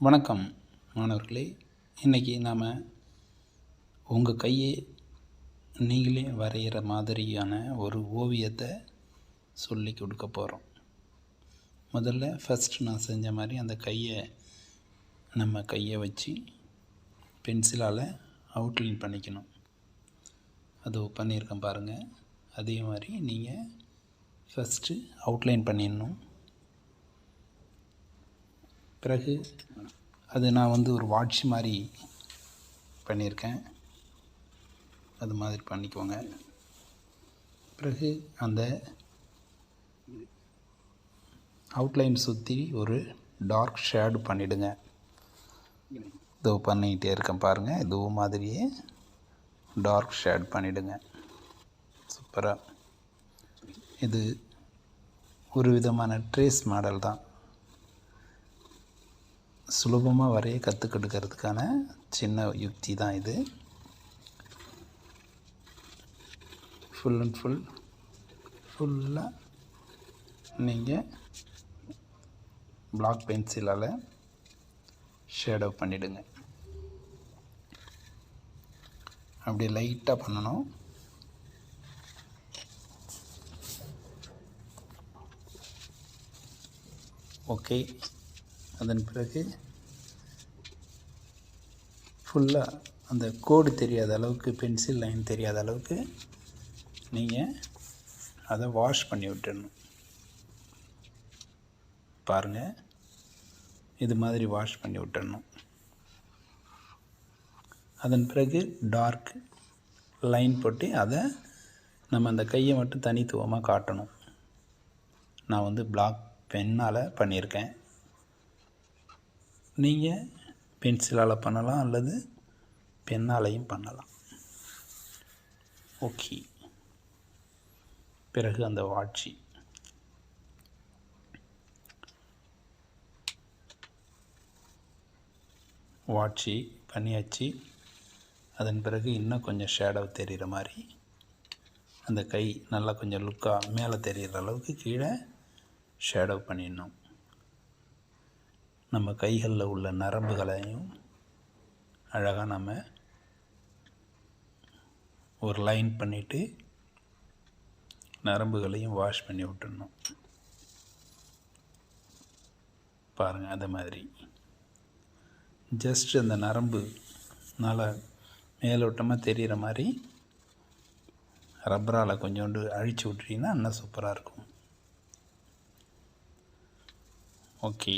வணக்கம் மாணவர்களே. இன்றைக்கி நாம் உங்கள் கையை நீங்களே வரைகிற மாதிரியான ஒரு ஓவியத்தை சொல்லி கொடுக்க போகிறோம். முதல்ல ஃபஸ்ட்டு நான் செஞ்ச மாதிரி அந்த நம்ம கையை வச்சு பென்சிலால் அவுட்லைன் பண்ணிக்கணும். அது பண்ணியிருக்கேன் பாருங்கள். அதே மாதிரி நீங்கள் ஃபஸ்ட்டு அவுட்லைன் பண்ணிடணும். பிறகு அது நான் ஒரு வாட்ச் மாதிரி பண்ணியிருக்கேன். அது மாதிரி பண்ணிக்கோங்க. பிறகு அந்த அவுட்லைன் சுற்றி ஒரு டார்க் ஷேடு பண்ணிவிடுங்க. இதோ பண்ணிக்கிட்டே இருக்கேன் பாருங்கள். இதோ மாதிரியே டார்க் ஷேட் பண்ணிவிடுங்க. சூப்பராக. இது ஒரு விதமான ட்ரேஸ் மாடல் தான். சுலபமாக வரைய கற்றுக்கெடுக்கிறதுக்கான சின்ன யுக்தி தான் இது. ஃபுல்லாக நீங்கள் பிளாக் பென்சிலால் ஷேடோ பண்ணிவிடுங்க. அப்படி லைட்டாக பண்ணணும். ஓகே. அதன் பிறகு ஃபுல்லாக அந்த கோடு தெரியாத அளவுக்கு, பென்சில் லைன் தெரியாத அளவுக்கு நீங்கள் அதை வாஷ் பண்ணி விட்டுடணும். பாருங்கள், இது மாதிரி வாஷ் பண்ணி விட்டுடணும். அதன் பிறகு டார்க் லைன் போட்டு அதை நம்ம அந்த கையை மட்டும் தனித்துவமாக காட்டணும். நான் பிளாக் பென்னால் பண்ணியிருக்கேன். நீங்கள் பென்சிலால் பண்ணலாம் அல்லது பென்னாலையும் பண்ணலாம். ஓகே. பிறகு அந்த வாட்சி பண்ணியாச்சு. அதன் பிறகு இன்னும் கொஞ்சம் ஷேடோ தெரிகிற மாதிரி அந்த கை நல்லா கொஞ்சம் லுக்காக மேலே தெரிகிற அளவுக்கு கீழே ஷேடோ பண்ணிடணும். நம்ம கைகளில் உள்ள நரம்புகளையும் அழகாக நம்ம ஒரு லைன் பண்ணிவிட்டு நரம்புகளையும் வாஷ் பண்ணி விட்டுடணும். பாருங்கள், அது மாதிரி ஜஸ்ட் அந்த நரம்பு நல்லா மேலோட்டமாக தெரிகிற மாதிரி ரப்பரால் கொஞ்சோண்டு அழிச்சு விட்டுட்டிங்கன்னா இன்னும் சூப்பராக இருக்கும். ஓகே.